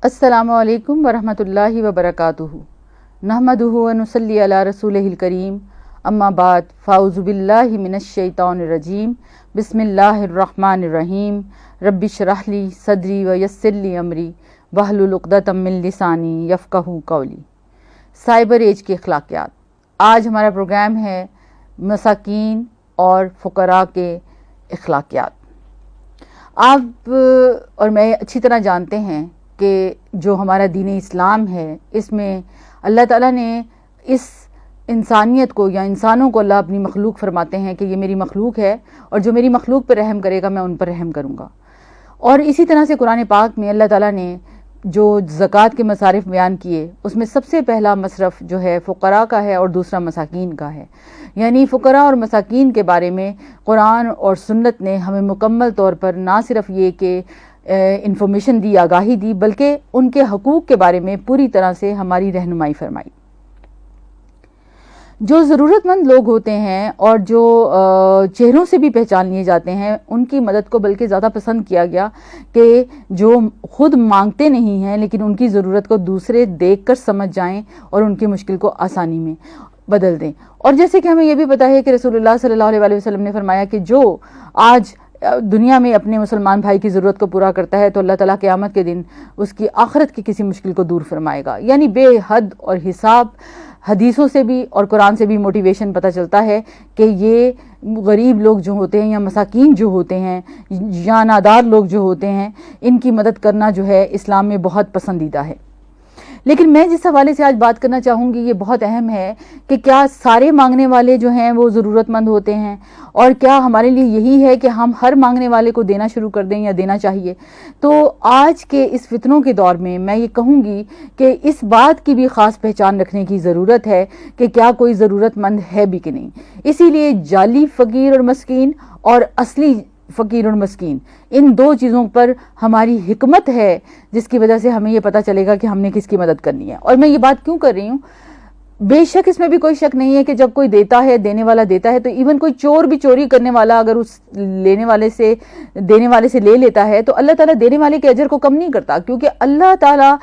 السلام علیکم ورحمۃ اللہ وبرکاتہ نحمدہ ونصلی علی رسولہ الکریم اما بعد فاعوذ باللہ من الشیطان الرجیم بسم اللہ الرحمن الرحیم رب اشرح لی صدری ویسر لی امری واحلل عقدۃ من لسانی یفقہوا قولی۔ سائبر ایج کے اخلاقیات۔ آج ہمارا پروگرام ہے مساکین اور فقراء کے اخلاقیات۔ آپ اور میں اچھی طرح جانتے ہیں کہ جو ہمارا دین اسلام ہے اس میں اللہ تعالیٰ نے اس انسانیت کو یا انسانوں کو اللہ اپنی مخلوق فرماتے ہیں کہ یہ میری مخلوق ہے اور جو میری مخلوق پر رحم کرے گا میں ان پر رحم کروں گا۔ اور اسی طرح سے قرآن پاک میں اللہ تعالیٰ نے جو زکوٰۃ کے مصارف بیان کیے اس میں سب سے پہلا مصرف جو ہے فقراء کا ہے اور دوسرا مساکین کا ہے۔ یعنی فقراء اور مساکین کے بارے میں قرآن اور سنت نے ہمیں مکمل طور پر نہ صرف یہ کہ انفارمیشن دی، آگاہی دی، بلکہ ان کے حقوق کے بارے میں پوری طرح سے ہماری رہنمائی فرمائی۔ جو ضرورت مند لوگ ہوتے ہیں اور جو چہروں سے بھی پہچان لیے جاتے ہیں ان کی مدد کو بلکہ زیادہ پسند کیا گیا کہ جو خود مانگتے نہیں ہیں لیکن ان کی ضرورت کو دوسرے دیکھ کر سمجھ جائیں اور ان کی مشکل کو آسانی میں بدل دیں۔ اور جیسے کہ ہمیں یہ بھی پتہ ہے کہ رسول اللہ صلی اللہ علیہ وسلم نے فرمایا کہ جو آج دنیا میں اپنے مسلمان بھائی کی ضرورت کو پورا کرتا ہے تو اللہ تعالیٰ قیامت کے دن اس کی آخرت کی کسی مشکل کو دور فرمائے گا۔ یعنی بے حد اور حساب حدیثوں سے بھی اور قرآن سے بھی موٹیویشن پتہ چلتا ہے کہ یہ غریب لوگ جو ہوتے ہیں یا مساکین جو ہوتے ہیں یا نادار لوگ جو ہوتے ہیں ان کی مدد کرنا جو ہے اسلام میں بہت پسندیدہ ہے۔ لیکن میں جس حوالے سے آج بات کرنا چاہوں گی یہ بہت اہم ہے کہ کیا سارے مانگنے والے جو ہیں وہ ضرورت مند ہوتے ہیں، اور کیا ہمارے لیے یہی ہے کہ ہم ہر مانگنے والے کو دینا شروع کر دیں یا دینا چاہیے۔ تو آج کے اس فتنوں کے دور میں میں یہ کہوں گی کہ اس بات کی بھی خاص پہچان رکھنے کی ضرورت ہے کہ کیا کوئی ضرورت مند ہے بھی کہ نہیں۔ اسی لیے جعلی فقیر اور مسکین اور اصلی فقیر اور مسکین، ان دو چیزوں پر ہماری حکمت ہے جس کی وجہ سے ہمیں یہ پتہ چلے گا کہ ہم نے کس کی مدد کرنی ہے۔ اور میں یہ بات کیوں کر رہی ہوں، بے شک اس میں بھی کوئی شک نہیں ہے کہ جب کوئی دیتا ہے، دینے والا دیتا ہے، تو ایون کوئی چور بھی چوری کرنے والا اگر اس دینے والے سے لے لیتا ہے تو اللہ تعالیٰ دینے والے کے اجر کو کم نہیں کرتا، کیونکہ اللہ تعالیٰ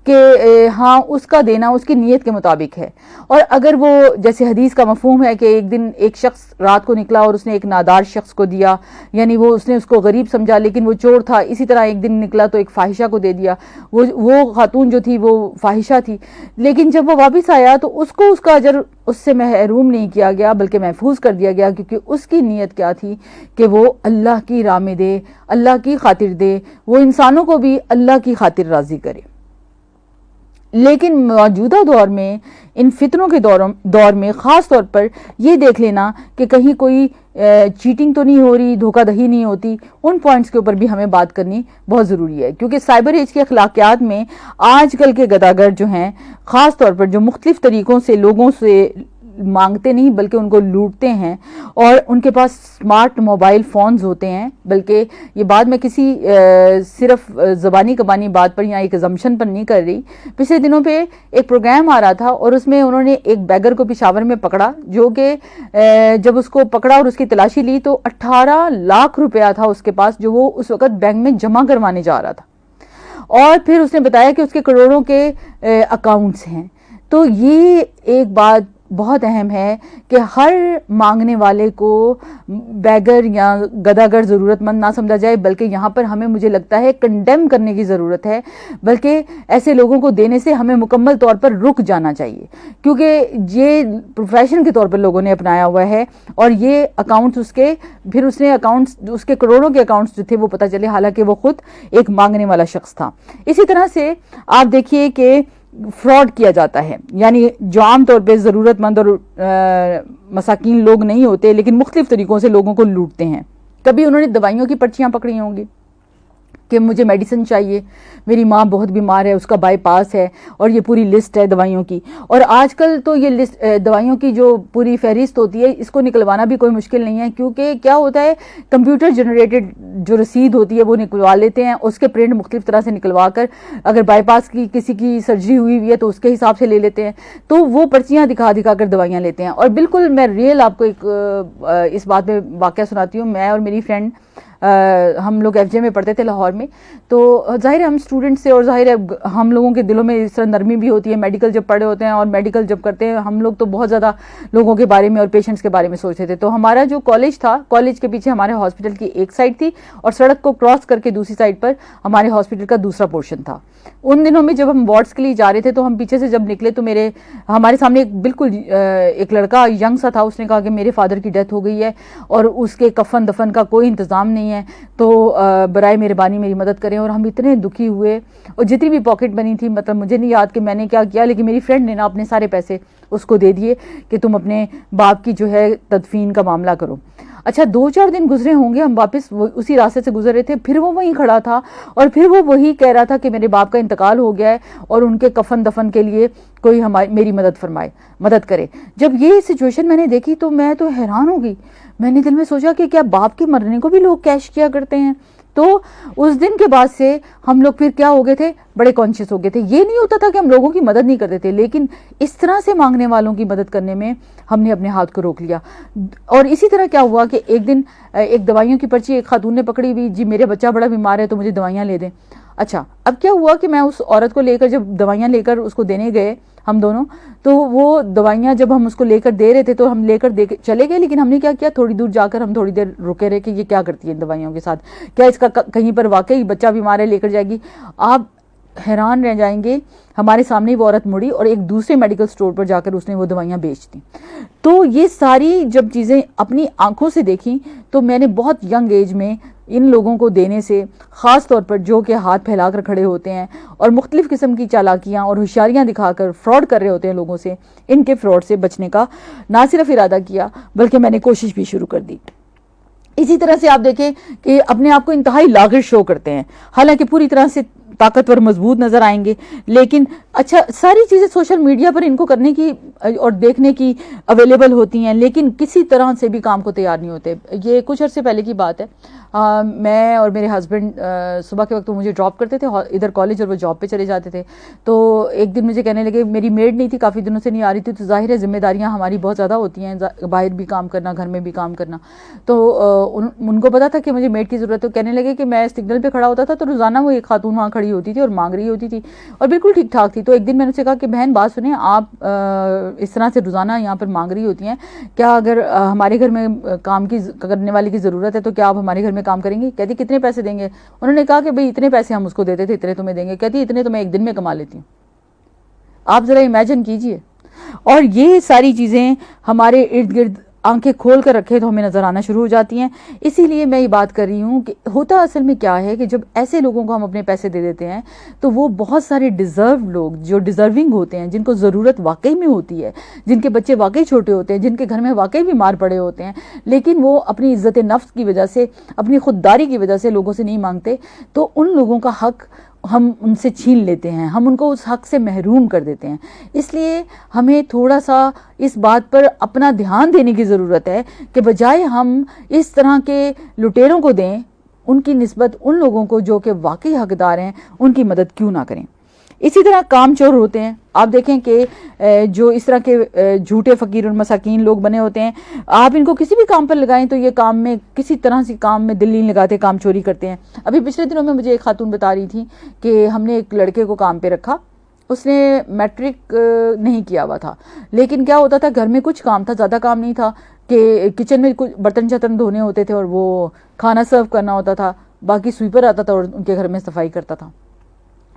کہ ہاں اس کا دینا اس کی نیت کے مطابق ہے۔ اور اگر وہ جیسے حدیث کا مفہوم ہے کہ ایک دن ایک شخص رات کو نکلا اور اس نے ایک نادار شخص کو دیا، یعنی اس نے اس کو غریب سمجھا لیکن وہ چور تھا، اسی طرح ایک دن نکلا تو ایک فاحشہ کو دے دیا، وہ خاتون جو تھی وہ فاحشہ تھی، لیکن جب وہ واپس آیا تو اس کو اس کا اجر اس سے محروم نہیں کیا گیا بلکہ محفوظ کر دیا گیا، کیونکہ اس کی نیت کیا تھی کہ وہ اللہ کی راہ میں دے، اللہ کی خاطر دے، وہ انسانوں کو بھی اللہ کی خاطر راضی کرے۔ لیکن موجودہ دور میں ان فتنوں کے دور میں خاص طور پر یہ دیکھ لینا کہ کہیں کوئی چیٹنگ تو نہیں ہو رہی، دھوکہ دہی نہیں ہوتی، ان پوائنٹس کے اوپر بھی ہمیں بات کرنی بہت ضروری ہے، کیونکہ سائبر ایج کے اخلاقیات میں آج کل کے گداگر جو ہیں خاص طور پر جو مختلف طریقوں سے لوگوں سے مانگتے نہیں بلکہ ان کو لوٹتے ہیں، اور ان کے پاس سمارٹ موبائل فونز ہوتے ہیں، بلکہ یہ بات میں کسی صرف زبانی کبانی بات پر یا ایک ازمپشن پر نہیں کر رہی۔ پچھلے دنوں پہ ایک پروگرام آ رہا تھا اور اس میں انہوں نے ایک بیگر کو پشاور میں پکڑا، جو کہ جب اس کو پکڑا اور اس کی تلاشی لی تو 18 لاکھ روپیہ تھا اس کے پاس، جو وہ اس وقت بینک میں جمع کروانے جا رہا تھا، اور پھر اس نے بتایا کہ اس کے کروڑوں کے اکاؤنٹس ہیں۔ تو یہ ایک بات بہت اہم ہے کہ ہر مانگنے والے کو بیگر یا گداگر ضرورت مند نہ سمجھا جائے، بلکہ یہاں پر مجھے لگتا ہے کنڈیم کرنے کی ضرورت ہے، بلکہ ایسے لوگوں کو دینے سے ہمیں مکمل طور پر رک جانا چاہیے، کیونکہ یہ پروفیشن کے طور پر لوگوں نے اپنایا ہوا ہے، اور یہ اکاؤنٹس پھر اس نے اکاؤنٹس اس کے کروڑوں کے اکاؤنٹس جو تھے وہ پتہ چلے حالانکہ وہ خود ایک مانگنے والا شخص تھا۔ اسی طرح سے آپ دیکھیے کہ فراڈ کیا جاتا ہے، یعنی جو عام طور پہ ضرورت مند اور مساکین لوگ نہیں ہوتے لیکن مختلف طریقوں سے لوگوں کو لوٹتے ہیں۔ کبھی انہوں نے دوائیوں کی پرچیاں پکڑی ہوں گی کہ مجھے میڈیسن چاہیے، میری ماں بہت بیمار ہے، اس کا بائی پاس ہے، اور یہ پوری لسٹ ہے دوائیوں کی۔ اور آج کل تو یہ لسٹ دوائیوں کی جو پوری فہرست ہوتی ہے اس کو نکلوانا بھی کوئی مشکل نہیں ہے، کیونکہ کیا ہوتا ہے کمپیوٹر جنریٹڈ جو رسید ہوتی ہے وہ نکلوا لیتے ہیں، اس کے پرنٹ مختلف طرح سے نکلوا کر اگر بائی پاس کی کسی کی سرجری ہوئی ہے تو اس کے حساب سے لے لیتے ہیں، تو وہ پرچیاں دکھا کر دوائیاں لیتے ہیں۔ اور بالکل میں ریئل آپ کو ایک اس بات میں واقعہ سناتی ہوں۔ میں اور میری فرینڈ ہم لوگ ایف جے میں پڑھتے تھے لاہور میں. تو ظاہر ہے ہم اسٹوڈنٹس سے, اور ظاہر ہے ہم لوگوں کے دلوں میں اس طرح نرمی بھی ہوتی ہے. میڈیکل جب پڑھے ہوتے ہیں اور میڈیکل جب کرتے ہیں ہم لوگ تو بہت زیادہ لوگوں کے بارے میں اور پیشنٹس کے بارے میں سوچتے تھے. تو ہمارا جو کالج تھا, کالج کے پیچھے ہمارے ہاسپٹل کی ایک سائڈ تھی اور سڑک کو کراس کر کے دوسری سائڈ پر ہمارے ہاسپٹل کا دوسرا پورشن تھا. ان دنوں میں جب ہم وارڈس کے لیے جا رہے تھے تو ہم پیچھے سے جب نکلے تو ہمارے سامنے بالکل ایک لڑکا ینگ سا تھا. اس نے کہا کہ میرے فادر کی ڈیتھ ہو گئی ہے اور اس کے کفن دفن کا کوئی انتظام نہیں ہے, تو برائے مہربانی میری مدد کریں. اور ہم اتنے دکھی ہوئے, اور جتنی بھی پاکٹ بنی تھی, مطلب مجھے نہیں یاد کہ میں نے کیا کیا, لیکن میری فرینڈ نے نا اپنے سارے پیسے اس کو دے دیے کہ تم اپنے باپ کی جو ہے تدفین کا معاملہ کرو. اچھا 2-4 دن گزرے ہوں گے, ہم واپس اسی راستے سے گزر رہے تھے, پھر وہ وہیں کھڑا تھا اور پھر وہ وہی کہہ رہا تھا کہ میرے باپ کا انتقال ہو گیا ہے اور ان کے کفن دفن کے لیے کوئی میری مدد کرے. جب یہ سچویشن میں نے دیکھی تو میں تو حیران ہو گئی. میں نے دل میں سوچا کہ کیا باپ کے مرنے کو بھی لوگ کیش کیا کرتے ہیں. تو اس دن کے بعد سے ہم لوگ پھر کیا ہو گئے تھے, بڑے کانشیس ہو گئے تھے. یہ نہیں ہوتا تھا کہ ہم لوگوں کی مدد نہیں کرتے تھے, لیکن اس طرح سے مانگنے والوں کی مدد کرنے میں ہم نے اپنے ہاتھ کو روک لیا. اور اسی طرح کیا ہوا کہ ایک دن ایک دوائیوں کی پرچی ایک خاتون نے پکڑی ہوئی, جی میرے بچہ بڑا بیمار ہے تو مجھے دوائیاں لے دیں. اچھا اب کیا ہوا کہ میں اس عورت کو لے کر جب دوائیاں لے کر اس کو دینے گئے ہم دونوں, تو وہ دوائیاں جب ہم اس کو لے کر دے رہے تھے تو ہم لے کر چلے گئے, لیکن ہم نے کیا کیا, تھوڑی دور جا کر ہم تھوڑی دیر رکے رہے کہ یہ کیا کرتی ہے ان دوائیوں کے ساتھ, کیا اس کا کہیں پر واقعی بچہ بیمار ہے لے کر جائے گی. آپ حیران رہ جائیں گے, ہمارے سامنے وہ عورت مڑی اور ایک دوسرے میڈیکل سٹور پر جا کر اس نے وہ دوائیاں بیچ دیں. تو یہ ساری جب چیزیں اپنی آنکھوں سے دیکھیں تو میں نے بہت ینگ ایج میں ان لوگوں کو دینے سے, خاص طور پر جو کہ ہاتھ پھیلا کر کھڑے ہوتے ہیں اور مختلف قسم کی چالاکیاں اور ہوشیاریاں دکھا کر فراڈ کر رہے ہوتے ہیں لوگوں سے, ان کے فراڈ سے بچنے کا نہ صرف ارادہ کیا بلکہ میں نے کوشش بھی شروع کر دی. اسی طرح سے آپ دیکھیں کہ اپنے آپ کو انتہائی لاغر شو کرتے ہیں, حالانکہ پوری طرح سے طاقتور مضبوط نظر آئیں گے, لیکن اچھا ساری چیزیں سوشل میڈیا پر ان کو کرنے کی اور دیکھنے کی اویلیبل ہوتی ہیں, لیکن کسی طرح سے بھی کام کو تیار نہیں ہوتے. یہ کچھ عرصے پہلے کی بات ہے, میں اور میرے ہسبینڈ صبح کے وقت مجھے ڈراپ کرتے تھے ادھر کالج اور وہ جاب پہ چلے جاتے تھے. تو ایک دن مجھے کہنے لگے, میری میڈ نہیں تھی, کافی دنوں سے نہیں آ رہی تھی, تو ظاہر ہے ذمہ داریاں ہماری بہت زیادہ ہوتی ہیں, باہر بھی کام کرنا, گھر میں بھی کام کرنا. تو ان کو پتا تھا کہ مجھے میڈ کی ضرورت ہے. کہنے لگے کہ میں سگنل پہ کھڑا ہوتا تھا تو روزانہ وہ ایک خاتون وہاں کھڑی ہوتی تھی اور مانگ رہی ہوتی تھی اور بالکل ٹھیک ٹھاک تھی. تو ایک دن میں نے اسے کہا کہ بہن بات سنیں, آپ اس طرح سے روزانہ یہاں پر مانگ رہی ہوتی ہیں, کیا اگر ہمارے گھر میں کام کی کرنے والی کی ضرورت ہے تو کیا آپ ہمارے گھر میں کام کریں گی؟ کہتی کتنے پیسے دیں گے؟ انہوں نے کہا کہ بھئی اتنے پیسے ہم اس کو دیتے تھے, اتنے تمہیں دیں گے. کہتی اتنے تو میں ایک دن میں کما لیتی ہوں. آپ ذرا امیجن کیجئے. اور یہ ساری چیزیں ہمارے ارد گرد آنکھیں کھول کر رکھے تو ہمیں نظر آنا شروع ہو جاتی ہیں. اسی لیے میں یہ بات کر رہی ہوں کہ ہوتا اصل میں کیا ہے کہ جب ایسے لوگوں کو ہم اپنے پیسے دے دیتے ہیں تو وہ بہت سارے ڈیزرو لوگ جو ڈیزرونگ ہوتے ہیں, جن کو ضرورت واقعی میں ہوتی ہے, جن کے بچے واقعی چھوٹے ہوتے ہیں, جن کے گھر میں واقعی بیمار پڑے ہوتے ہیں, لیکن وہ اپنی عزت نفس کی وجہ سے, اپنی خودداری کی وجہ سے لوگوں سے نہیں مانگتے, تو ان لوگوں کا حق ہم ان سے چھین لیتے ہیں, ہم ان کو اس حق سے محروم کر دیتے ہیں. اس لیے ہمیں تھوڑا سا اس بات پر اپنا دھیان دینے کی ضرورت ہے کہ بجائے ہم اس طرح کے لٹیروں کو دیں, ان کی نسبت ان لوگوں کو جو کہ واقعی حقدار ہیں ان کی مدد کیوں نہ کریں. اسی طرح کام چور ہوتے ہیں. آپ دیکھیں کہ جو اس طرح کے جھوٹے فقیر اور مساکین لوگ بنے ہوتے ہیں, آپ ان کو کسی بھی کام پر لگائیں تو یہ کام میں کسی طرح سے کام میں دل نہیں لگاتے, کام چوری کرتے ہیں. ابھی پچھلے دنوں میں مجھے ایک خاتون بتا رہی تھی کہ ہم نے ایک لڑکے کو کام پہ رکھا, اس نے میٹرک نہیں کیا ہوا تھا, لیکن کیا ہوتا تھا گھر میں کچھ کام تھا, زیادہ کام نہیں تھا, کہ کچن میں کچھ برتن چتن دھونے ہوتے تھے اور وہ کھانا سرو کرنا ہوتا تھا, باقی سویپر آتا تھا اور ان کے گھر میں صفائی کرتا تھا.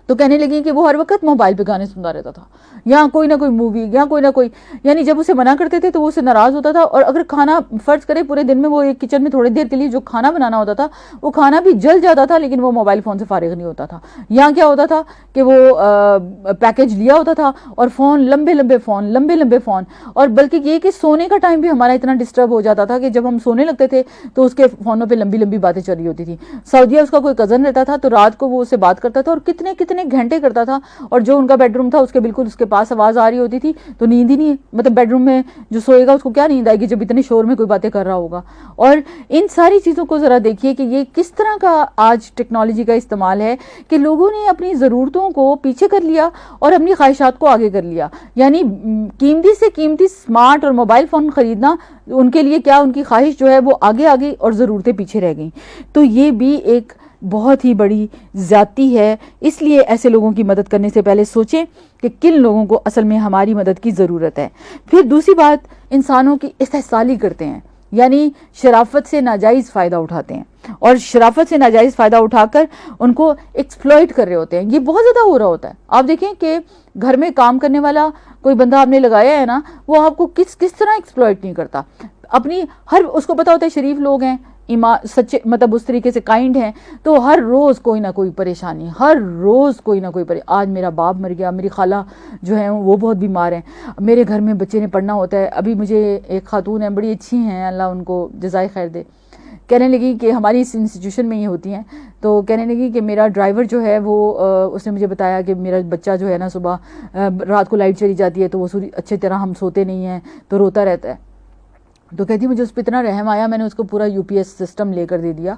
تو کہنے لگی کہ وہ ہر وقت موبائل پہ گانے سنتا رہتا تھا, یا کوئی نہ کوئی مووی, یا کوئی نہ کوئی, یعنی جب اسے منع کرتے تھے تو وہ اسے ناراض ہوتا تھا. اور اگر کھانا فرض کرے پورے دن میں وہ ایک کچن میں تھوڑی دیر کے لیے جو کھانا بنانا ہوتا تھا وہ کھانا بھی جل جاتا تھا, لیکن وہ موبائل فون سے فارغ نہیں ہوتا تھا. یا کیا ہوتا تھا کہ وہ پیکج لیا ہوتا تھا اور فون لمبے لمبے فون, اور بلکہ یہ کہ سونے کا ٹائم بھی ہمارا اتنا ڈسٹرب ہو جاتا تھا کہ جب ہم سونے لگتے تھے تو اس کے فونوں پہ لمبی باتیں چل رہی ہوتی تھی. سعودیہ اس کا کوئی کزن رہتا تھا تو رات کو وہ اس سے بات کرتا تھا اور کتنے گھنٹے کرتا تھا, اور جو ان کا بیڈ روم تھا اس کے بالکل اس کے پاس آواز آ رہی ہوتی تھی تو نیند ہی نہیں, مطلب بیڈ روم میں جو سوئے گا اس کو کیا نیند آئے گی جب اتنے شور میں کوئی باتیں کر رہا ہوگا. اور ان ساری چیزوں کو ذرا دیکھیے کہ یہ کس طرح کا آج ٹیکنالوجی کا استعمال ہے کہ لوگوں نے اپنی ضرورتوں لوگوں کو پیچھے کر لیا اور اپنی خواہشات کو آگے کر لیا. یعنی قیمتی سے قیمتی اسمارٹ اور موبائل فون خریدنا ان کے لیے کیا, ان کی خواہش جو ہے وہ آگے آ گئی اور ضرورتیں پیچھے رہ گئیں. تو یہ بھی ایک بہت ہی بڑی زیادتی ہے. اس لیے ایسے لوگوں کی مدد کرنے سے پہلے سوچیں کہ کن لوگوں کو اصل میں ہماری مدد کی ضرورت ہے. پھر دوسری بات, انسانوں کی استحصالی کرتے ہیں, یعنی شرافت سے ناجائز فائدہ اٹھاتے ہیں اور شرافت سے ناجائز فائدہ اٹھا کر ان کو ایکسپلوئٹ کر رہے ہوتے ہیں. یہ بہت زیادہ ہو رہا ہوتا ہے. آپ دیکھیں کہ گھر میں کام کرنے والا کوئی بندہ آپ نے لگایا ہے نا, وہ آپ کو کس طرح ایکسپلوئٹ نہیں کرتا. اپنی اس کو پتا ہوتا ہے شریف لوگ ہیں, سچے, مطلب اس طریقے سے کائنڈ ہیں, تو ہر روز کوئی نہ کوئی پریشانی, ہر روز کوئی نہ کوئی آج میرا باپ مر گیا, میری خالہ جو ہیں وہ بہت بیمار ہیں, میرے گھر میں بچے نے پڑھنا ہوتا ہے. ابھی مجھے ایک خاتون ہیں, بڑی اچھی ہیں, اللہ ان کو جزائے خیر دے, کہنے لگی کہ ہماری اس انسٹیٹیوشن میں یہ ہوتی ہیں, تو کہنے لگی کہ میرا ڈرائیور جو ہے وہ اس نے مجھے بتایا کہ میرا بچہ جو ہے نا صبح رات کو لائٹ چلی جاتی ہے تو وہ اچھی طرح ہم سوتے نہیں ہیں تو روتا رہتا ہے. تو کہتی مجھے اس پہ اتنا رحم آیا, میں نے اس کو پورا یو پی ایس سسٹم لے کر دے دیا.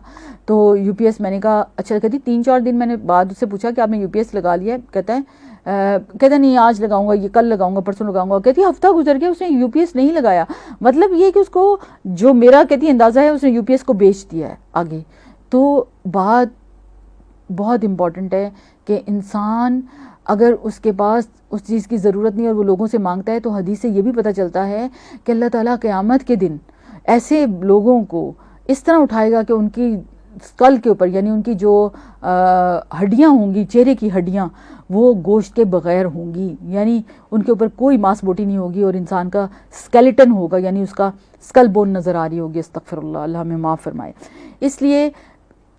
تو یو پی ایس میں نے کہا اچھا. کہتی 3-4 دن میں نے بعد اس سے پوچھا کہ آپ نے یو پی ایس لگا لیا ہے؟ کہتا نہیں آج لگاؤں گا, یہ کل لگاؤں گا, پرسوں لگاؤں گا. کہتی ہفتہ گزر گیا اس نے یو پی ایس نہیں لگایا. مطلب یہ کہ اس کو جو میرا کہتی اندازہ ہے اس نے یو پی ایس کو بیچ دیا ہے آگے. تو بات بہت امپورٹنٹ ہے کہ انسان اگر اس کے پاس اس چیز کی ضرورت نہیں اور وہ لوگوں سے مانگتا ہے, تو حدیث سے یہ بھی پتہ چلتا ہے کہ اللہ تعالیٰ قیامت کے دن ایسے لوگوں کو اس طرح اٹھائے گا کہ ان کی اسکل کے اوپر, یعنی ان کی جو ہڈیاں ہوں گی, چہرے کی ہڈیاں, وہ گوشت کے بغیر ہوں گی, یعنی ان کے اوپر کوئی ماس بوٹی نہیں ہوگی اور انسان کا اسکیلیٹن ہوگا, یعنی اس کا اسکل بون نظر آ رہی ہوگی. استغفر اللہ, اللہ ہمیں معاف فرمائے. اس لیے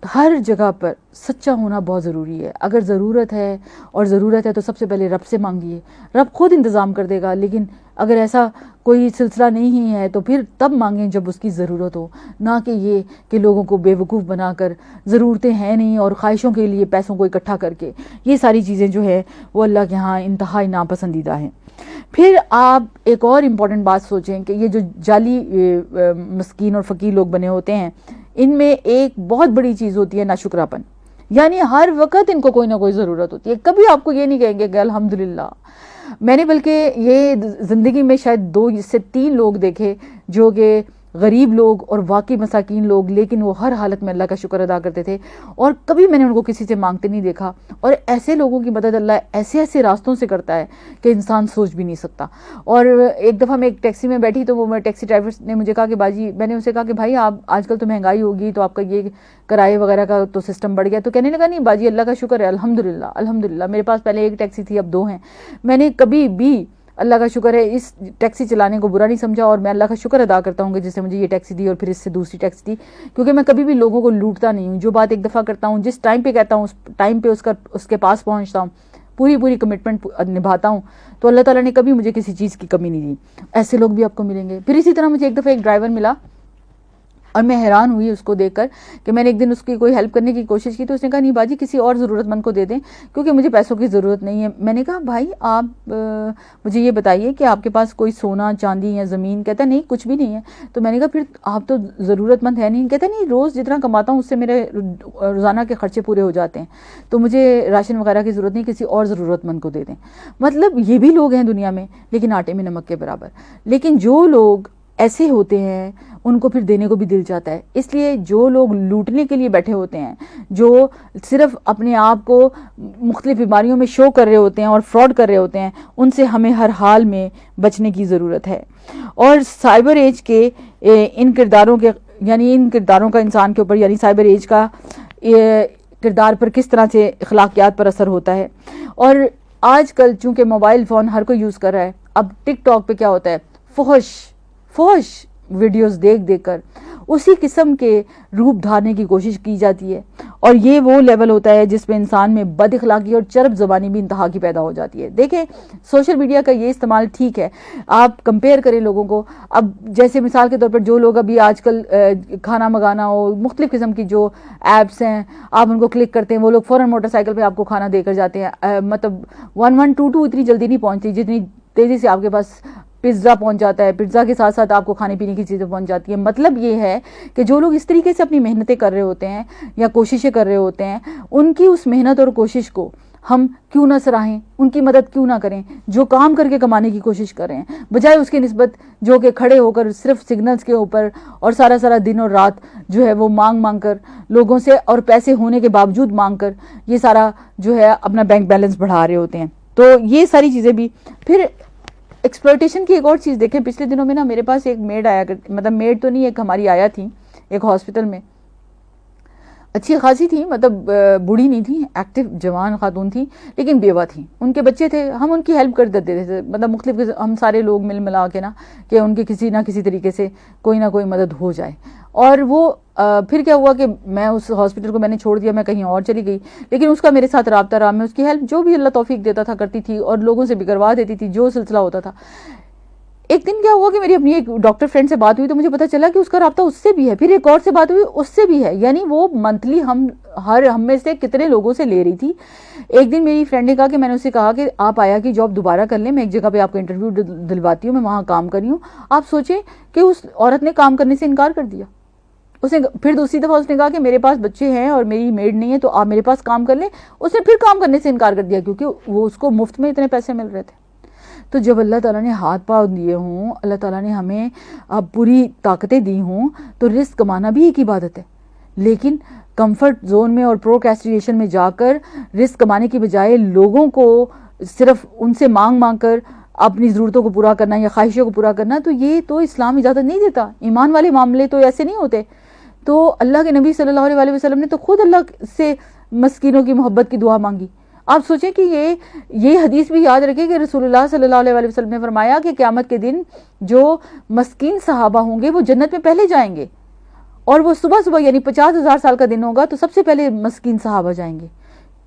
ہر جگہ پر سچا ہونا بہت ضروری ہے. اگر ضرورت ہے تو سب سے پہلے رب سے مانگیے, رب خود انتظام کر دے گا. لیکن اگر ایسا کوئی سلسلہ نہیں ہے تو پھر تب مانگیں جب اس کی ضرورت ہو, نہ کہ یہ کہ لوگوں کو بے وقوف بنا کر, ضرورتیں ہیں نہیں اور خواہشوں کے لیے پیسوں کو اکٹھا کر کے. یہ ساری چیزیں جو ہے وہ اللہ کے ہاں انتہائی ناپسندیدہ ہیں. پھر آپ ایک اور امپورٹنٹ بات سوچیں کہ یہ جو جعلی مسکین اور فقیر لوگ بنے ہوتے ہیں, ان میں ایک بہت بڑی چیز ہوتی ہے ناشکراپن. یعنی ہر وقت ان کو کوئی نہ کوئی ضرورت ہوتی ہے. کبھی آپ کو یہ نہیں کہیں گے کہ الحمدللہ. میں نے بلکہ یہ زندگی میں شاید 2 سے 3 لوگ دیکھے جو کہ غریب لوگ اور واقعی مساکین لوگ, لیکن وہ ہر حالت میں اللہ کا شکر ادا کرتے تھے اور کبھی میں نے ان کو کسی سے مانگتے نہیں دیکھا. اور ایسے لوگوں کی مدد اللہ ایسے راستوں سے کرتا ہے کہ انسان سوچ بھی نہیں سکتا. اور ایک دفعہ میں ایک ٹیکسی میں بیٹھی تو وہ میرے ٹیکسی ڈرائیور نے مجھے کہا کہ باجی, میں نے اسے کہا کہ بھائی آپ آج کل تو مہنگائی ہوگی تو آپ کا یہ کرائے وغیرہ کا تو سسٹم بڑھ گیا. تو کہنے لگا نہیں باجی اللہ کا شکر ہے, الحمدللہ میرے پاس پہلے ایک ٹیکسی تھی اب 2 ہیں. میں نے کبھی بھی اللہ کا شکر ہے اس ٹیکسی چلانے کو برا نہیں سمجھا اور میں اللہ کا شکر ادا کرتا ہوں کہ جس سے مجھے یہ ٹیکسی دی اور پھر اس سے دوسری ٹیکسی دی, کیونکہ میں کبھی بھی لوگوں کو لوٹتا نہیں ہوں. جو بات ایک دفعہ کرتا ہوں, جس ٹائم پہ کہتا ہوں اس ٹائم پہ اس کے پاس پہنچتا ہوں, پوری کمٹمنٹ نبھاتا ہوں. تو اللہ تعالیٰ نے کبھی مجھے کسی چیز کی کمی نہیں دی. ایسے لوگ بھی آپ کو ملیں گے. پھر اسی طرح مجھے ایک دفعہ ایک ڈرائیور ملا اور میں حیران ہوئی اس کو دیکھ کر کہ میں نے ایک دن اس کی کوئی ہیلپ کرنے کی کوشش کی تو اس نے کہا نہیں باجی کسی اور ضرورت مند کو دے دیں کیونکہ مجھے پیسوں کی ضرورت نہیں ہے. میں نے کہا بھائی آپ مجھے یہ بتائیے کہ آپ کے پاس کوئی سونا چاندی یا زمین؟ کہتا نہیں کچھ بھی نہیں ہے. تو میں نے کہا پھر آپ تو ضرورت مند ہے نہیں. کہتا نہیں روز جتنا کماتا ہوں اس سے میرے روزانہ کے خرچے پورے ہو جاتے ہیں تو مجھے راشن وغیرہ کی ضرورت نہیں, کسی اور ضرورت مند کو دے دیں. مطلب یہ بھی لوگ ہیں دنیا میں لیکن آٹے میں نمک کے برابر. لیکن جو لوگ ایسے ہوتے ہیں ان کو پھر دینے کو بھی دل چاہتا ہے. اس لیے جو لوگ لوٹنے کے لیے بیٹھے ہوتے ہیں, جو صرف اپنے آپ کو مختلف بیماریوں میں شو کر رہے ہوتے ہیں اور فراڈ کر رہے ہوتے ہیں, ان سے ہمیں ہر حال میں بچنے کی ضرورت ہے. اور سائبر ایج کے ان کرداروں کا انسان کے اوپر, یعنی سائبر ایج کا کردار پر کس طرح سے اخلاقیات پر اثر ہوتا ہے. اور آج کل چونکہ موبائل فون ہر کوئی یوز کر رہا ہے, اب ٹک ٹاک پہ کیا ہوتا ہے, فحش ویڈیوز دیکھ کر اسی قسم کے روپ دھارنے کی کوشش کی جاتی ہے. اور یہ وہ لیول ہوتا ہے جس پہ انسان میں بد اخلاقی اور چرب زبانی بھی انتہا کی پیدا ہو جاتی ہے. دیکھیں سوشل میڈیا کا یہ استعمال ٹھیک ہے, آپ کمپیئر کریں لوگوں کو. اب جیسے مثال کے طور پر جو لوگ ابھی آج کل کھانا منگانا ہو, مختلف قسم کی جو ایپس ہیں آپ ان کو کلک کرتے ہیں, وہ لوگ فوراً موٹر سائیکل پہ آپ کو کھانا دے کر جاتے ہیں. مطلب 1122 اتنی جلدی نہیں پہنچتی جتنی تیزی سے آپ کے پاس پیزا پہنچ جاتا ہے. پیزا کے ساتھ ساتھ آپ کو کھانے پینے کی چیزیں پہنچ جاتی ہیں. مطلب یہ ہے کہ جو لوگ اس طریقے سے اپنی محنتیں کر رہے ہوتے ہیں یا کوششیں کر رہے ہوتے ہیں, ان کی اس محنت اور کوشش کو ہم کیوں نہ سراہیں, ان کی مدد کیوں نہ کریں جو کام کر کے کمانے کی کوشش کر رہے ہیں, بجائے اس کی نسبت جو کہ کھڑے ہو کر صرف سگنلز کے اوپر اور سارا دن اور رات جو ہے وہ مانگ کر لوگوں سے, اور پیسے ہونے کے باوجود مانگ کر یہ سارا جو ہے اپنا بینک بیلنس بڑھا رہے ہوتے ہیں. تو یہ ساری چیزیں بھی. پھر ایکسپلوٹیشن کی ایک اور چیز دیکھیں, پچھلے دنوں میں نا میرے پاس ایک میڈ آیا, مطلب میڈ تو نہیں, ایک ہماری آیا تھی ایک ہاسپٹل میں, اچھی خاصی تھی, مطلب بوڑھی نہیں تھی, ایکٹیو جوان خاتون تھی, لیکن بیوہ تھی, ان کے بچے تھے, ہم ان کی ہیلپ کر دیتے تھے, مطلب مختلف ہم سارے لوگ مل ملا کے نا کہ ان کے کسی نہ کسی طریقے سے کوئی نہ کوئی مدد ہو جائے. اور وہ پھر کیا ہوا کہ میں اس ہاسپٹل کو میں نے چھوڑ دیا, میں کہیں اور چلی گئی, لیکن اس کا میرے ساتھ رابطہ رہا, میں اس کی ہیلپ جو بھی اللہ توفیق دیتا تھا کرتی تھی, اور لوگوں سے بھی کروا دیتی تھی جو سلسلہ ہوتا تھا. ایک دن کیا ہوا کہ میری اپنی ایک ڈاکٹر فرینڈ سے بات ہوئی تو مجھے پتا چلا کہ اس کا رابطہ اس سے بھی ہے, پھر ایک اور سے بات ہوئی اس سے بھی ہے, یعنی وہ منتھلی ہم میں سے کتنے لوگوں سے لے رہی تھی. ایک دن میری فرینڈ نے کہا کہ میں نے اسے کہا کہ آپ آیا کہ جاب دوبارہ کر لیں, میں ایک جگہ پہ آپ کو انٹرویو دلواتی ہوں, میں وہاں کام کر رہی ہوں. آپ سوچیں کہ اس عورت نے کام کرنے سے انکار کر دیا. اس نے پھر دوسری دفعہ اس نے کہا کہ میرے پاس بچے ہیں اور میری میڈ نہیں ہے تو آپ میرے پاس کام کر لیں. اس نے پھر کام کرنے سے انکار کر دیا کیونکہ وہ اس کو مفت میں اتنے پیسے مل رہے تھے. تو جب اللہ تعالیٰ نے ہاتھ پاؤں دیے ہوں, اللہ تعالیٰ نے ہمیں پوری طاقتیں دی ہوں, تو رزق کمانا بھی ایک عبادت ہے. لیکن کمفرٹ زون میں اور پروکریسٹینیشن میں جا کر رزق کمانے کی بجائے لوگوں کو صرف ان سے مانگ کر اپنی ضرورتوں کو پورا کرنا یا خواہشوں کو پورا کرنا, تو یہ تو اسلام اجازت نہیں دیتا. ایمان والے معاملے تو ایسے نہیں ہوتے. تو اللہ کے نبی صلی اللہ علیہ وسلم نے تو خود اللہ سے مسکینوں کی محبت کی دعا مانگی. آپ سوچیں کہ یہ حدیث بھی یاد رکھیں کہ رسول اللہ صلی اللہ علیہ وسلم نے فرمایا کہ قیامت کے دن جو مسکین صحابہ ہوں گے وہ جنت میں پہلے جائیں گے, اور وہ صبح یعنی 50,000 سال کا دن ہوگا تو سب سے پہلے مسکین صحابہ جائیں گے,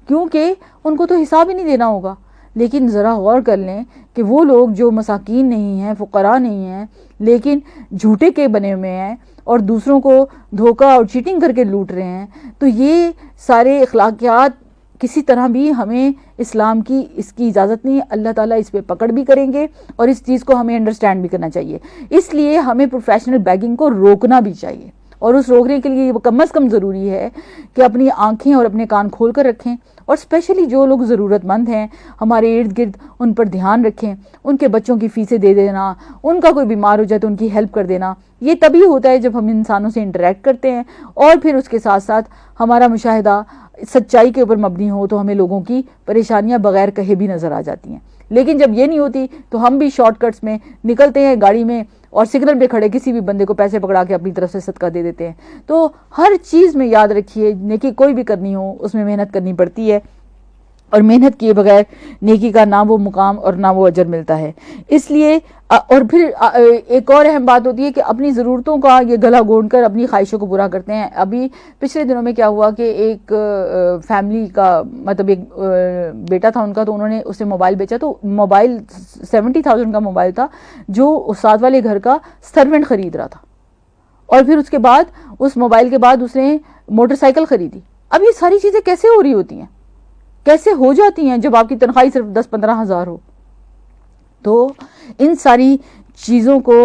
کیونکہ ان کو تو حساب ہی نہیں دینا ہوگا. لیکن ذرا غور کر لیں کہ وہ لوگ جو مساکین نہیں ہیں, فقراء نہیں ہیں, لیکن جھوٹے کے بنے ہوئے ہیں اور دوسروں کو دھوکہ اور چیٹنگ کر کے لوٹ رہے ہیں, تو یہ سارے اخلاقیات کسی طرح بھی ہمیں اسلام کی اس کی اجازت نہیں. اللہ تعالیٰ اس پہ پکڑ بھی کریں گے اور اس چیز کو ہمیں انڈرسٹینڈ بھی کرنا چاہیے. اس لیے ہمیں پروفیشنل بیگنگ کو روکنا بھی چاہیے, اور اس روکنے کے لیے وہ کم از کم ضروری ہے کہ اپنی آنکھیں اور اپنے کان کھول کر رکھیں, اور اسپیشلی جو لوگ ضرورت مند ہیں ہمارے ارد گرد ان پر دھیان رکھیں. ان کے بچوں کی فیسیں دے دینا, ان کا کوئی بیمار ہو جائے تو ان کی ہیلپ کر دینا, یہ تبھی ہوتا ہے جب ہم انسانوں سے انٹریکٹ کرتے ہیں, اور پھر اس کے ساتھ ساتھ ہمارا مشاہدہ سچائی کے اوپر مبنی ہو تو ہمیں لوگوں کی پریشانیاں بغیر کہے بھی نظر آ جاتی ہیں. لیکن جب یہ نہیں ہوتی تو ہم بھی شارٹ کٹس میں نکلتے ہیں گاڑی میں اور سگنل پہ کھڑے کسی بھی بندے کو پیسے پکڑا کے اپنی طرف سے صدقہ دے دیتے ہیں. تو ہر چیز میں یاد رکھیے نیکی کوئی بھی کرنی ہو اس میں محنت کرنی پڑتی ہے, اور محنت کیے بغیر نیکی کا نہ وہ مقام اور نہ وہ اجر ملتا ہے. اس لیے اور پھر ایک اور اہم بات ہوتی ہے کہ اپنی ضرورتوں کا یہ گلا گھونٹ کر اپنی خواہشوں کو پورا کرتے ہیں. ابھی پچھلے دنوں میں کیا ہوا کہ ایک فیملی کا مطلب ایک بیٹا تھا ان کا, تو انہوں نے اسے موبائل بیچا, تو موبائل 70,000 کا موبائل تھا جو استاد والے گھر کا سرونٹ خرید رہا تھا, اور پھر اس کے بعد اس موبائل کے بعد اس نے موٹر سائیکل خریدی. اب یہ ساری چیزیں کیسے ہو رہی ہوتی ہیں, کیسے ہو جاتی ہیں جب آپ کی تنخواہ صرف 10-15 ہزار ہو؟ تو ان ساری چیزوں کو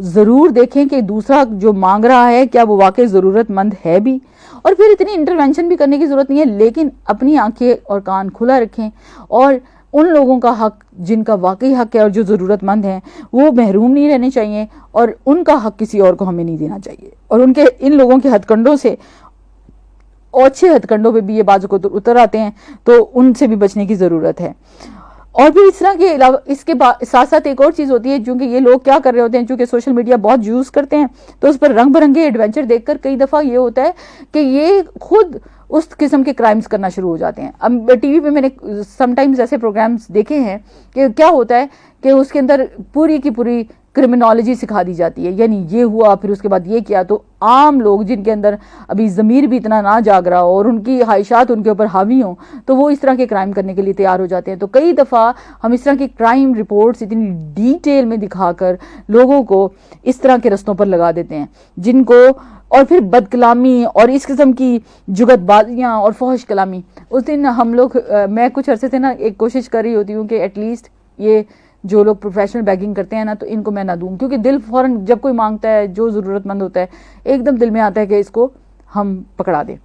ضرور دیکھیں کہ دوسرا جو مانگ رہا ہے کیا وہ واقعی ضرورت مند ہے بھی, اور پھر اتنی انٹرونشن بھی کرنے کی ضرورت نہیں ہے, لیکن اپنی آنکھیں اور کان کھلا رکھیں, اور ان لوگوں کا حق جن کا واقعی حق ہے اور جو ضرورت مند ہیں وہ محروم نہیں رہنے چاہیے, اور ان کا حق کسی اور کو ہمیں نہیں دینا چاہیے. اور ان لوگوں کے ہتھ کنڈوں سے, اور اچھے ہتھ کنڈوں پہ بھی یہ بازو کو اتر آتے ہیں, تو ان سے بھی بچنے کی ضرورت ہے. اور پھر اس طرح کے علاوہ اس کے ساتھ ساتھ ایک اور چیز ہوتی ہے, چونکہ یہ لوگ کیا کر رہے ہوتے ہیں, چونکہ سوشل میڈیا بہت یوز کرتے ہیں, تو اس پر رنگ برنگے ایڈونچر دیکھ کر کئی دفعہ یہ ہوتا ہے کہ یہ خود اس قسم کے کرائمز کرنا شروع ہو جاتے ہیں. اب ٹی وی پہ میں نے سم ٹائمز ایسے پروگرامز دیکھے ہیں کہ کیا ہوتا ہے کہ اس کے اندر پوری کی پوری کرمنالوجی سکھا دی جاتی ہے, یعنی یہ ہوا پھر اس کے بعد یہ کیا. تو عام لوگ جن کے اندر ابھی ضمیر بھی اتنا نہ جاگ رہا ہو اور ان کی خواہشات ان کے اوپر حاوی ہوں, تو وہ اس طرح کے کرائم کرنے کے لیے تیار ہو جاتے ہیں. تو کئی دفعہ ہم اس طرح کی کرائم رپورٹس اتنی ڈیٹیل میں دکھا کر لوگوں کو اس طرح کے رستوں پر لگا دیتے ہیں جن کو, اور پھر بد کلامی اور اس قسم کی جگت بازیاں اور فحش کلامی. اس دن ہم لوگ میں کچھ عرصے سے نا ایک کوشش کر رہی ہوتی ہوں کہ ایٹ لیسٹ یہ جو لوگ پروفیشنل بیگنگ کرتے ہیں نا تو ان کو میں نہ دوں, کیونکہ دل فوراً جب کوئی مانگتا ہے جو ضرورت مند ہوتا ہے ایک دم دل میں آتا ہے کہ اس کو ہم پکڑا دیں.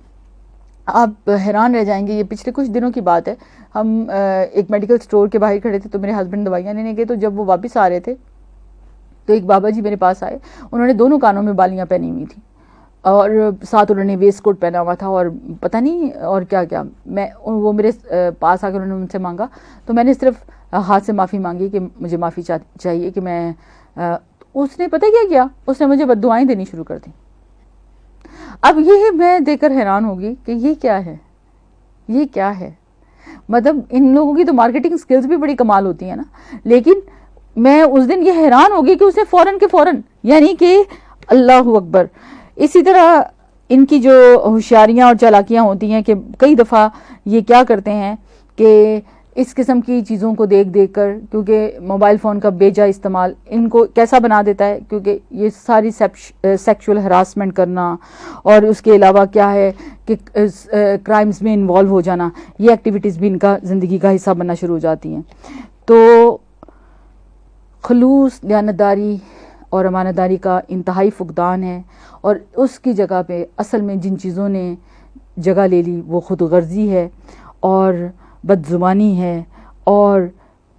آپ حیران رہ جائیں گے. یہ پچھلے کچھ دنوں کی بات ہے. ہم ایک میڈیکل سٹور کے باہر کھڑے تھے تو میرے ہسبینڈ دوائیاں لینے گئے, تو جب وہ واپس آ رہے تھے تو ایک بابا جی میرے پاس آئے. انہوں نے دونوں کانوں میں بالیاں پہنی ہوئی تھیں اور ساتھ انہوں نے ویسٹ کوٹ پہنا ہوا تھا اور پتہ نہیں اور کیا کیا. وہ میرے پاس آ کے انہوں نے مجھ سے مانگا تو میں نے صرف ہاتھ سے معافی مانگی کہ مجھے معافی چاہیے کہ میں اس نے پتہ کیا کیا, اس نے مجھے بد دعائیں دینی شروع کر دیں. اب یہ میں دیکھ کر حیران ہوگی کہ یہ کیا ہے, یہ کیا ہے. مطلب ان لوگوں کی تو مارکیٹنگ سکلز بھی بڑی کمال ہوتی ہیں نا, لیکن میں اس دن یہ حیران ہوگی کہ اسے فوراً کے فوراً, یعنی کہ اللہ اکبر. اسی طرح ان کی جو ہوشیاریاں اور چالاکیاں ہوتی ہیں کہ کئی دفعہ یہ کیا کرتے ہیں کہ اس قسم کی چیزوں کو دیکھ دیکھ کر, کیونکہ موبائل فون کا بے جا استعمال ان کو کیسا بنا دیتا ہے, کیونکہ یہ ساری سیکشول ہراسمنٹ کرنا اور اس کے علاوہ کیا ہے کہ کرائمز میں انوالو ہو جانا, یہ ایکٹیویٹیز بھی ان کا زندگی کا حصہ بننا شروع ہو جاتی ہیں. تو خلوص, دیانتداری اور امانتداری کا انتہائی فقدان ہے, اور اس کی جگہ پہ اصل میں جن چیزوں نے جگہ لے لی وہ خود غرضی ہے اور بد زبانی ہے, اور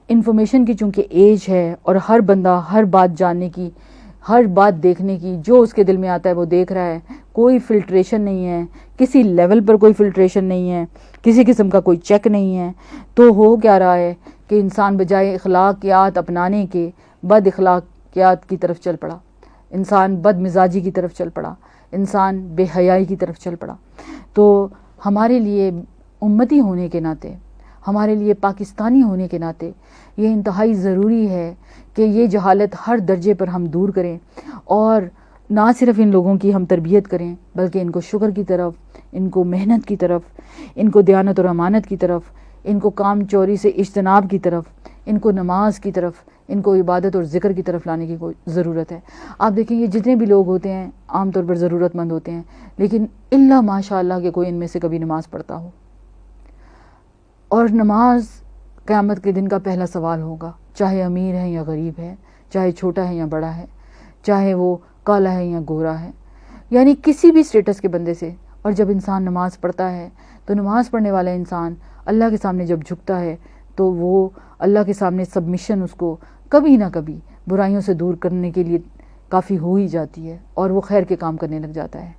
انفارمیشن کی چونکہ ایج ہے اور ہر بندہ ہر بات جاننے کی, ہر بات دیکھنے کی, جو اس کے دل میں آتا ہے وہ دیکھ رہا ہے. کوئی فلٹریشن نہیں ہے, کسی لیول پر کوئی فلٹریشن نہیں ہے, کسی قسم کا کوئی چیک نہیں ہے. تو ہو کیا رہا ہے کہ انسان بجائے اخلاقیات اپنانے کے بد اخلاقیات کی طرف چل پڑا, انسان بد مزاجی کی طرف چل پڑا, انسان بے حیائی کی طرف چل پڑا. تو ہمارے لیے امتی ہونے کے ناطے, ہمارے لیے پاکستانی ہونے کے ناطے یہ انتہائی ضروری ہے کہ یہ جہالت ہر درجے پر ہم دور کریں, اور نہ صرف ان لوگوں کی ہم تربیت کریں بلکہ ان کو شکر کی طرف, ان کو محنت کی طرف, ان کو دیانت اور امانت کی طرف, ان کو کام چوری سے اجتناب کی طرف, ان کو نماز کی طرف, ان کو عبادت اور ذکر کی طرف لانے کی ضرورت ہے. آپ دیکھیں یہ جتنے بھی لوگ ہوتے ہیں عام طور پر ضرورت مند ہوتے ہیں, لیکن الا ماشاء اللہ کہ کوئی ان میں سے کبھی نماز پڑھتا ہو. اور نماز قیامت کے دن کا پہلا سوال ہوگا, چاہے امیر ہے یا غریب ہے, چاہے چھوٹا ہے یا بڑا ہے, چاہے وہ کالا ہے یا گورا ہے, یعنی کسی بھی سٹیٹس کے بندے سے. اور جب انسان نماز پڑھتا ہے تو نماز پڑھنے والا انسان اللہ کے سامنے جب جھکتا ہے تو وہ اللہ کے سامنے سبمیشن اس کو کبھی نہ کبھی برائیوں سے دور کرنے کے لیے کافی ہو ہی جاتی ہے, اور وہ خیر کے کام کرنے لگ جاتا ہے.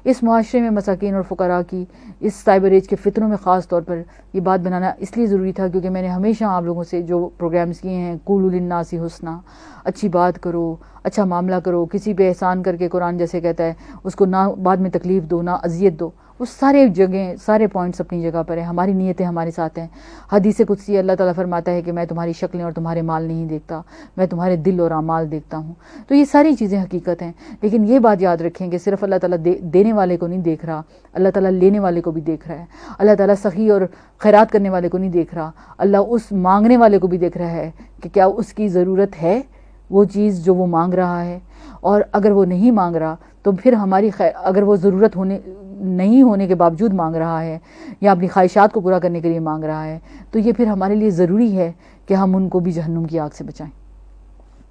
اس معاشرے میں مساکین اور فقراء کی اس سائبر ایج کے فتنوں میں خاص طور پر یہ بات بنانا اس لیے ضروری تھا کیونکہ میں نے ہمیشہ آپ لوگوں سے جو پروگرامز کیے ہیں, قولوا للناس حسنا, اچھی بات کرو, اچھا معاملہ کرو, کسی پہ احسان کر کے قرآن جیسے کہتا ہے اس کو نہ بعد میں تکلیف دو, نہ اذیت دو. وہ سارے جگہیں, سارے پوائنٹس اپنی جگہ پر ہیں, ہماری نیتیں ہمارے ساتھ ہیں. حدیث قدسی اللہ تعالیٰ فرماتا ہے کہ میں تمہاری شکلیں اور تمہارے مال نہیں دیکھتا, میں تمہارے دل اور اعمال دیکھتا ہوں. تو یہ ساری چیزیں حقیقت ہیں, لیکن یہ بات یاد رکھیں کہ صرف اللہ تعالیٰ دینے والے کو نہیں دیکھ رہا, اللہ تعالیٰ لینے والے کو بھی دیکھ رہا ہے. اللہ تعالیٰ سخی اور خیرات کرنے والے کو نہیں دیکھ رہا, اللہ اس مانگنے والے کو بھی دیکھ رہا ہے کہ کیا اس کی ضرورت ہے وہ چیز جو وہ مانگ رہا ہے. اور اگر وہ نہیں مانگ رہا تو پھر ہماری اگر وہ ضرورت نہیں ہونے کے باوجود مانگ رہا ہے یا اپنی خواہشات کو پورا کرنے کے لیے مانگ رہا ہے, تو یہ پھر ہمارے لیے ضروری ہے کہ ہم ان کو بھی جہنم کی آگ سے بچائیں.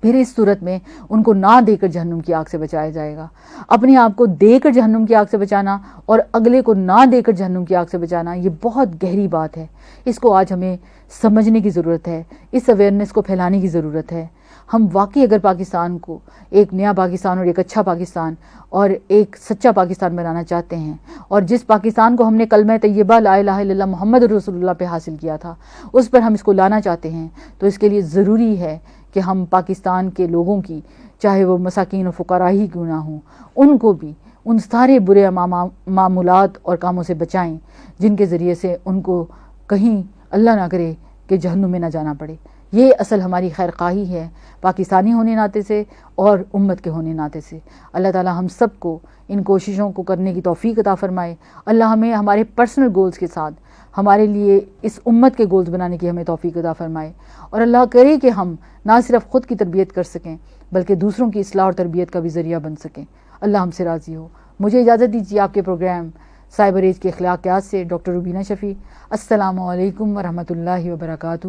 پھر اس صورت میں ان کو نہ دے کر جہنم کی آگ سے بچایا جائے گا. اپنے آپ کو دے کر جہنم کی آگ سے بچانا اور اگلے کو نہ دے کر جہنم کی آگ سے بچانا, یہ بہت گہری بات ہے. اس کو آج ہمیں سمجھنے کی ضرورت ہے, اس اویئرنیس کو پھیلانے کی ضرورت ہے. ہم واقعی اگر پاکستان کو ایک نیا پاکستان اور ایک اچھا پاکستان اور ایک سچا پاکستان بنانا چاہتے ہیں, اور جس پاکستان کو ہم نے کلمہ طیبہ لا الہ الا اللہ محمد رسول اللہ پہ حاصل کیا تھا اس پر ہم اس کو لانا چاہتے ہیں, تو اس کے لیے ضروری ہے کہ ہم پاکستان کے لوگوں کی, چاہے وہ مساکین و فقراء ہی کیوں نہ ہوں, ان کو بھی ان سارے برے معمولات اور کاموں سے بچائیں جن کے ذریعے سے ان کو کہیں اللہ نہ کرے کہ جہنم میں نہ جانا پڑے. یہ اصل ہماری خیر خواہی ہے پاکستانی ہونے ناطے سے اور امت کے ہونے ناطے سے. اللہ تعالی ہم سب کو ان کوششوں کو کرنے کی توفیق عطا فرمائے. اللہ ہمیں ہمارے پرسنل گولز کے ساتھ ہمارے لیے اس امت کے گولز بنانے کی ہمیں توفیق عطا فرمائے, اور اللہ کرے کہ ہم نہ صرف خود کی تربیت کر سکیں بلکہ دوسروں کی اصلاح اور تربیت کا بھی ذریعہ بن سکیں. اللہ ہم سے راضی ہو. مجھے اجازت دیجیے آپ کے پروگرام سائبر ایج کے اخلاقیات سے ڈاکٹر روبینہ شفیع. السلام علیکم ورحمۃ اللہ وبرکاتہ.